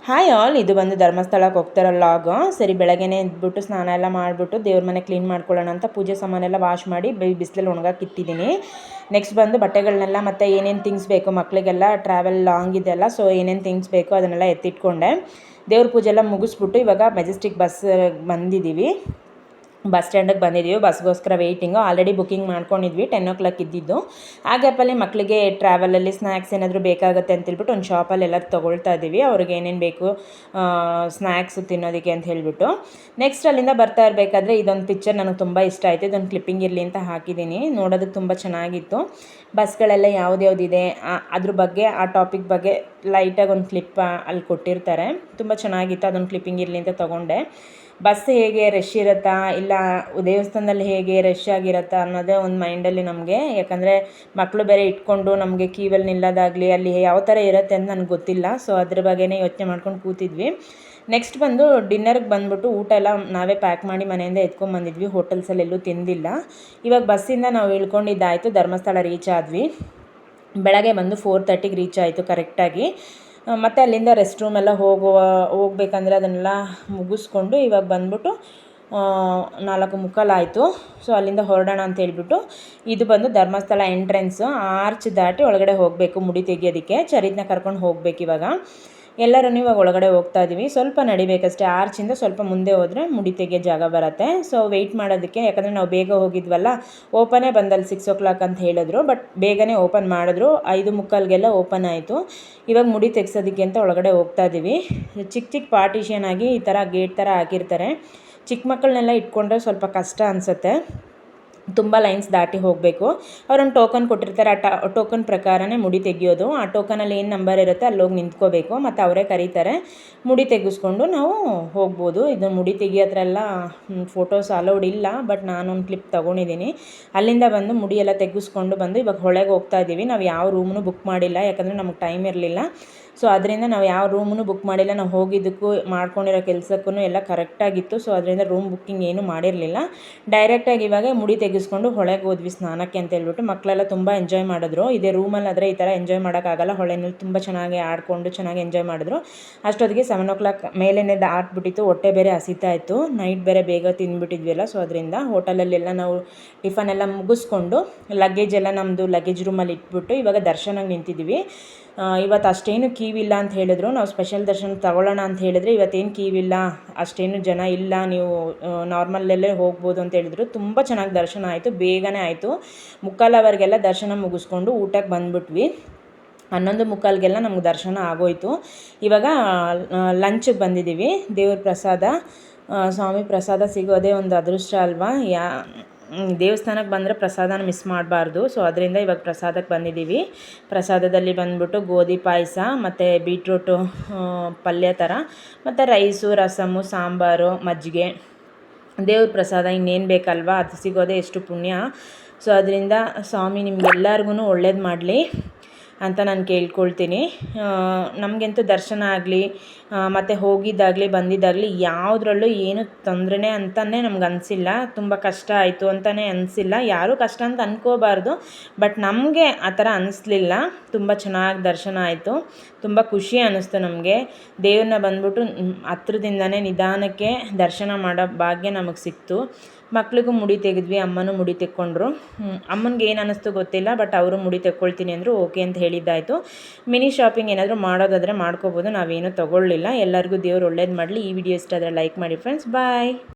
Hi all, ಇದು ಬಂದು ಧರ್ಮಸ್ಥಳಕ್ಕೆ ಹೋಗ್ತಾರೋ ಲಾಗು. ಸರಿ, ಬೆಳಗ್ಗೆನೇ ಎದ್ಬಿಟ್ಟು ಸ್ನಾನ ಎಲ್ಲ ಮಾಡಿಬಿಟ್ಟು ದೇವ್ರ ಮನೆ ಕ್ಲೀನ್ ಮಾಡ್ಕೊಳ್ಳೋಣ ಅಂತ ಪೂಜೆ ಸಾಮಾನೆಲ್ಲ ವಾಶ್ ಮಾಡಿ ಬಿಸಿಲಲ್ಲಿ ಒಣಗಕ್ಕೆ ಇಟ್ಟಿದ್ದೀನಿ. ನೆಕ್ಸ್ಟ್ ಬಂದು ಬಟ್ಟೆಗಳನ್ನೆಲ್ಲ ಮತ್ತು ಏನೇನು ಥಿಂಗ್ಸ್ ಬೇಕು ಮಕ್ಕಳಿಗೆಲ್ಲ ಟ್ರಾವೆಲ್ ಲಾಂಗ್ ಇದೆಲ್ಲ, ಸೊ ಏನೇನು ಥಿಂಗ್ಸ್ ಬೇಕೋ ಅದನ್ನೆಲ್ಲ ಎತ್ತಿಟ್ಕೊಂಡೆ. ದೇವ್ರ ಪೂಜೆ ಎಲ್ಲ ಮುಗಿಸ್ಬಿಟ್ಟು ಇವಾಗ ಮೆಜೆಸ್ಟಿಕ್ ಬಸ್ ಬಂದಿದ್ದೀವಿ. ಬಸ್ ಸ್ಟ್ಯಾಂಡಿಗೆ ಬಂದಿದ್ದೀವಿ. ಬಸ್ಗೋಸ್ಕರ ವೆಯ್ಟಿಂಗು. ಆಲ್ರೆಡಿ ಬುಕ್ಕಿಂಗ್ ಮಾಡ್ಕೊಂಡಿದ್ವಿ, 10 ಇದ್ದಿದ್ದು. ಆ ಗ್ಯಾಪಲ್ಲಿ ಮಕ್ಕಳಿಗೆ ಟ್ರಾವೆಲಲ್ಲಿ ಸ್ನ್ಯಾಕ್ಸ್ ಏನಾದರೂ ಬೇಕಾಗುತ್ತೆ ಅಂತೇಳ್ಬಿಟ್ಟು ಒಂದು ಶಾಪಲ್ಲಿ ಎಲ್ಲ ತೊಗೊಳ್ತಾ ಇದ್ದೀವಿ. ಅವ್ರಿಗೆ ಏನೇನು ಬೇಕು ಸ್ನ್ಯಾಕ್ಸು ತಿನ್ನೋದಕ್ಕೆ ಅಂತ ಹೇಳಿಬಿಟ್ಟು. ನೆಕ್ಸ್ಟ್ ಅಲ್ಲಿಂದ ಬರ್ತಾ ಇರಬೇಕಾದ್ರೆ ಇದೊಂದು ಪಿಕ್ಚರ್ ನನಗೆ ತುಂಬ ಇಷ್ಟ ಆಯಿತು. ಇದೊಂದು ಕ್ಲಿಪ್ಪಿಂಗ್ ಇರಲಿ ಅಂತ ಹಾಕಿದ್ದೀನಿ. ನೋಡೋದಕ್ಕೆ ತುಂಬ ಚೆನ್ನಾಗಿತ್ತು. ಬಸ್ಗಳೆಲ್ಲ ಯಾವುದ್ಯಾವುದಿದೆ ಅದ್ರ ಬಗ್ಗೆ, ಆ ಟಾಪಿಕ್ ಬಗ್ಗೆ ಲೈಟಾಗಿ ಒಂದು ಕ್ಲಿಪ್ ಅಲ್ಲಿ ಕೊಟ್ಟಿರ್ತಾರೆ. ತುಂಬ ಚೆನ್ನಾಗಿತ್ತು. ಅದೊಂದು ಕ್ಲಿಪ್ಪಿಂಗ್ ಇರಲಿ ಅಂತ ತೊಗೊಂಡೆ. ಬಸ್ ಹೇಗೆ ರಶ್ ಇರುತ್ತಾ ಇಲ್ಲ ದೇವಸ್ಥಾನದಲ್ಲಿ ಹೇಗೆ ರಶ್ ಆಗಿರುತ್ತಾ ಅನ್ನೋದೇ ಒಂದು ಮೈಂಡಲ್ಲಿ ನಮಗೆ. ಯಾಕಂದರೆ ಮಕ್ಕಳು ಬೇರೆ ಇಟ್ಕೊಂಡು ನಮಗೆ ಕ್ಯೂವಲ್ಲಿ ನಿಲ್ಲೋದಾಗಲಿ ಅಲ್ಲಿ ಯಾವ ಥರ ಇರುತ್ತೆ ಅಂತ ನನಗೆ ಗೊತ್ತಿಲ್ಲ. ಸೊ ಅದ್ರ ಬಗ್ಗೆನೇ ಯೋಚನೆ ಮಾಡ್ಕೊಂಡು ಕೂತಿದ್ವಿ. ನೆಕ್ಸ್ಟ್ ಬಂದು ಡಿನ್ನರ್ಗೆ ಬಂದುಬಿಟ್ಟು ಊಟ ಎಲ್ಲ ನಾವೇ ಪ್ಯಾಕ್ ಮಾಡಿ ಮನೆಯಿಂದ ಎತ್ಕೊಂಡ್ಬಂದಿದ್ವಿ. ಹೋಟೆಲ್ಸಲ್ಲಿ ಎಲ್ಲೂ ತಿಂದಿಲ್ಲ. ಇವಾಗ ಬಸ್ಸಿಂದ ನಾವು ಇಳ್ಕೊಂಡಿದ್ದಾಯಿತು, ಧರ್ಮಸ್ಥಳ ರೀಚ್ ಆದ್ವಿ. ಬೆಳಗ್ಗೆ ಬಂದು 4:30ಗೆ ರೀಚ್ ಆಯಿತು ಕರೆಕ್ಟಾಗಿ. ಮತ್ತು ಅಲ್ಲಿಂದ ರೆಸ್ಟ್ ರೂಮ್ ಎಲ್ಲ ಹೋಗ್ಬೇಕಂದ್ರೆ ಅದನ್ನೆಲ್ಲ ಮುಗಿಸ್ಕೊಂಡು ಇವಾಗ ಬಂದ್ಬಿಟ್ಟು 4:45 ಆಯಿತು. ಸೊ ಅಲ್ಲಿಂದ ಹೊರಡೋಣ ಅಂತ ಹೇಳ್ಬಿಟ್ಟು, ಇದು ಬಂದು ಧರ್ಮಸ್ಥಳ ಎಂಟ್ರೆನ್ಸು. ಆರ್ಚ್ ದಾಟಿ ಒಳಗಡೆ ಹೋಗಬೇಕು ಮುಡಿ ತೆಗಿಯೋದಕ್ಕೆ. ಚರಿತ್ನ ಕರ್ಕೊಂಡು ಹೋಗ್ಬೇಕು ಇವಾಗ. ಎಲ್ಲರೂ ಇವಾಗ ಒಳಗಡೆ ಹೋಗ್ತಾ ಇದ್ದೀವಿ. ಸ್ವಲ್ಪ ನಡಿಬೇಕಷ್ಟೇ. ಆರ್ಚಿಂದ ಸ್ವಲ್ಪ ಮುಂದೆ ಹೋದರೆ ಮುಡಿ ತೆಗಿಯೋ ಜಾಗ ಬರುತ್ತೆ. ಸೊ ವೆಯ್ಟ್ ಮಾಡೋದಕ್ಕೆ, ಯಾಕಂದರೆ ನಾವು ಬೇಗ ಹೋಗಿದ್ವಲ್ಲ, ಓಪನೇ ಬಂದಲ್ಲಿ 6 o'clock ಅಂತ ಹೇಳಿದ್ರು. ಬಟ್ ಬೇಗನೆ ಓಪನ್ ಮಾಡಿದ್ರು. 5:45ಗೆಲ್ಲ ಓಪನ್ ಆಯಿತು. ಇವಾಗ ಮುಡಿ ತೆಗ್ಸೋದಕ್ಕೆ ಅಂತ ಒಳಗಡೆ ಹೋಗ್ತಾ ಇದ್ದೀವಿ. ಚಿಕ್ಕ ಚಿಕ್ಕ ಪಾರ್ಟಿಷನ್ ಆಗಿ ಈ ಥರ ಗೇಟ್ ಥರ ಹಾಕಿರ್ತಾರೆ. ಚಿಕ್ಕ ಮಕ್ಕಳನ್ನೆಲ್ಲ ಇಟ್ಕೊಂಡ್ರೆ ಸ್ವಲ್ಪ ಕಷ್ಟ ಅನಿಸುತ್ತೆ. ತುಂಬ ಲೈನ್ಸ್ ದಾಟಿ ಹೋಗಬೇಕು. ಅವರೊಂದು ಟೋಕನ್ ಕೊಟ್ಟಿರ್ತಾರೆ. ಆ ಟೋಕನ್ ಪ್ರಕಾರನೇ ಮುಡಿ ತೆಗಿಯೋದು. ಆ ಟೋಕನಲ್ಲಿ ಏನು ನಂಬರ್ ಇರುತ್ತೆ ಅಲ್ಲೋಗಿ ನಿಂತ್ಕೋಬೇಕು. ಮತ್ತು ಅವರೇ ಕರೀತಾರೆ. ಮುಡಿ ತೆಗೆಸ್ಕೊಂಡು ನಾವು ಹೋಗ್ಬೋದು. ಇದು ಮುಡಿ ತೆಗಿಯೋ ಹತ್ರ ಎಲ್ಲ ಫೋಟೋಸ್ ಅಲೌಡ್ ಇಲ್ಲ. ಬಟ್ ನಾನೊಂದು ಕ್ಲಿಪ್ ತೊಗೊಂಡಿದ್ದೀನಿ. ಅಲ್ಲಿಂದ ಬಂದು ಮುಡಿ ಎಲ್ಲ ತೆಗೆಸ್ಕೊಂಡು ಬಂದು ಇವಾಗ ಹೊಳೆಗೆ ಹೋಗ್ತಾ ಇದ್ದೀವಿ. ನಾವು ಯಾವ ರೂಮ್ನು ಬುಕ್ ಮಾಡಿಲ್ಲ, ಯಾಕಂದರೆ ನಮಗೆ ಟೈಮ್ ಇರಲಿಲ್ಲ. ಸೊ ಅದರಿಂದ ನಾವು ಯಾವ ರೂಮನ್ನು ಬುಕ್ ಮಾಡಿಲ್ಲ. ನಾವು ಹೋಗಿದ್ದಕ್ಕೂ ಮಾಡ್ಕೊಂಡಿರೋ ಕೆಲಸಕ್ಕೂ ಎಲ್ಲ ಕರೆಕ್ಟಾಗಿತ್ತು. ಸೊ ಅದರಿಂದ ರೂಮ್ ಬುಕ್ಕಿಂಗ್ ಏನೂ ಮಾಡಿರಲಿಲ್ಲ. ಡೈರೆಕ್ಟಾಗಿ ಇವಾಗ ಮುಡಿ ತೆಗೆಸ್ಕೊಂಡು ಹೊಳೆಗೆ ಹೋದ್ವಿ ಸ್ನಾನಕ್ಕೆ ಅಂತ ಹೇಳ್ಬಿಟ್ಟು. ಮಕ್ಕಳೆಲ್ಲ ತುಂಬ ಎಂಜಾಯ್ ಮಾಡಿದ್ರು. ಇದೇ ರೂಮಲ್ಲಾದರೆ ಈ ಥರ ಎಂಜಾಯ್ ಮಾಡೋಕ್ಕಾಗಲ್ಲ. ಹೊಳೆನಲ್ಲಿ ತುಂಬ ಚೆನ್ನಾಗಿ ಆಡಿಕೊಂಡು ಚೆನ್ನಾಗಿ ಎಂಜಾಯ್ ಮಾಡಿದ್ರು. ಅಷ್ಟೊತ್ತಿಗೆ 7 o'clock ಮೇಲೇ ದಾಟ್ಬಿಟ್ಟಿತ್ತು. ಹೊಟ್ಟೆ ಬೇರೆ ಹಸಿತಾ ಇತ್ತು. ನೈಟ್ ಬೇರೆ ಬೇಗ ತಿಂದ್ಬಿಟ್ಟಿದ್ವಿಲ್ಲ. ಸೊ ಅದರಿಂದ ಹೋಟೆಲಲ್ಲೆಲ್ಲ ನಾವು ಟಿಫನ್ ಎಲ್ಲ ಮುಗಿಸ್ಕೊಂಡು ಲಗೇಜ್ ಎಲ್ಲ ನಮ್ಮದು ಲಗೇಜ್ ರೂಮಲ್ಲಿ ಇಟ್ಬಿಟ್ಟು ಇವಾಗ ದರ್ಶನಕ್ಕೆ ನಿಂತಿದ್ದೀವಿ. ಇವತ್ತು ಅಷ್ಟೇನು ಕ್ಯೂ ಇಲ್ಲ ಅಂತ ಹೇಳಿದ್ರು. ನಾವು ಸ್ಪೆಷಲ್ ದರ್ಶನ ತಗೊಳ್ಳೋಣ ಅಂತ ಹೇಳಿದ್ರೆ ಇವತ್ತೇನು ಕ್ಯೂ ಇಲ್ಲ, ಅಷ್ಟೇನು ಜನ ಇಲ್ಲ, ನೀವು ನಾರ್ಮಲ್ಲಲ್ಲೇ ಹೋಗ್ಬೋದು ಅಂತ ಹೇಳಿದ್ರು. ತುಂಬ ಚೆನ್ನಾಗಿ ದರ್ಶನ ಆಯಿತು. ಬೇಗನೆ ಆಯಿತು. 3:15 ದರ್ಶನ ಮುಗಿಸ್ಕೊಂಡು ಊಟಕ್ಕೆ ಬಂದುಬಿಟ್ವಿ. 11:45 ನಮ್ಗೆ ದರ್ಶನ ಆಗೋಯಿತು. ಇವಾಗ ಲಂಚಿಗೆ ಬಂದಿದ್ದೀವಿ. ದೇವ್ರ ಪ್ರಸಾದ, ಸ್ವಾಮಿ ಪ್ರಸಾದ ಸಿಗೋದೇ ಒಂದು ಅದೃಷ್ಟ ಅಲ್ವಾ. ದೇವಸ್ಥಾನಕ್ಕೆ ಬಂದರೆ ಪ್ರಸಾದನ ಮಿಸ್ ಮಾಡಬಾರ್ದು. ಸೊ ಅದರಿಂದ ಇವಾಗ ಪ್ರಸಾದಕ್ಕೆ ಬಂದಿದ್ದೀವಿ. ಪ್ರಸಾದದಲ್ಲಿ ಬಂದ್ಬಿಟ್ಟು ಗೋಧಿ ಪಾಯಸ ಮತ್ತು ಬೀಟ್ರೂಟು ಪಲ್ಯ ಥರ, ಮತ್ತು ರೈಸು, ರಸಮ್ಮು, ಸಾಂಬಾರು, ಮಜ್ಜಿಗೆ. ದೇವ್ರ ಪ್ರಸಾದ ಇನ್ನೇನು ಬೇಕಲ್ವಾ, ಅದು ಸಿಗೋದೇ ಎಷ್ಟು ಪುಣ್ಯ. ಸೊ ಅದರಿಂದ ಸ್ವಾಮಿ ನಿಮ್ಗೆಲ್ಲರಿಗೂ ಒಳ್ಳೇದು ಮಾಡಲಿ ಅಂತ ನಾನು ಕೇಳ್ಕೊಳ್ತೀನಿ. ನಮಗಂತೂ ದರ್ಶನ ಆಗಲಿ ಮತ್ತು ಹೋಗಿದ್ದಾಗಲಿ ಬಂದಿದ್ದಾಗಲಿ ಯಾವುದ್ರಲ್ಲೂ ಏನು ತೊಂದರೆನೇ ಅಂತಲೇ ನಮ್ಗೆ ಅನಿಸಿಲ್ಲ. ತುಂಬ ಕಷ್ಟ ಆಯಿತು ಅಂತಲೇ ಅನಿಸಿಲ್ಲ. ಯಾರೂ ಕಷ್ಟ ಅಂತ ಅಂದ್ಕೋಬಾರ್ದು. ಬಟ್ ನಮಗೆ ಆ ಥರ ಅನ್ನಿಸ್ಲಿಲ್ಲ. ತುಂಬ ಚೆನ್ನಾಗಿ ದರ್ಶನ ಆಯಿತು. ತುಂಬ ಖುಷಿ ಅನ್ನಿಸ್ತು ನಮಗೆ. ದೇವ್ರನ್ನ ಬಂದ್ಬಿಟ್ಟು ಹತ್ರದಿಂದನೇ ನಿಧಾನಕ್ಕೆ ದರ್ಶನ ಮಾಡೋ ಭಾಗ್ಯ ನಮಗೆ ಸಿಕ್ತು. ಮಕ್ಳಿಗೂ ಮುಡಿ ತೆಗೆದ್ವಿ. ಅಮ್ಮನೂ ಮುಡಿ ತೆಕ್ಕೊಂಡ್ರು. ಅಮ್ಮನಿಗೆ ಏನು ಅನ್ನಿಸ್ತು ಗೊತ್ತಿಲ್ಲ. ಬಟ್ ಅವರು ಮುಡಿ ತೆಕ್ಕೊಳ್ತೀನಿ ಅಂದರು. ಓಕೆ ಅಂತ ಹೇಳಿದ್ದಾಯಿತು. ಮಿನಿ ಶಾಪಿಂಗ್ ಏನಾದರೂ ಮಾಡೋದಾದರೆ ಮಾಡ್ಕೋಬೋದು. ನಾವೇನೂ ತೊಗೊಳ್ಳಿಲ್ಲ. ಎಲ್ಲರಿಗೂ ದೇವ್ರು ಒಳ್ಳೇದು ಮಾಡಲಿ. ಈ ವಿಡಿಯೋ ಇಷ್ಟ ಆದರೆ ಲೈಕ್ ಮಾಡಿ ಫ್ರೆಂಡ್ಸ್. ಬಾಯ್.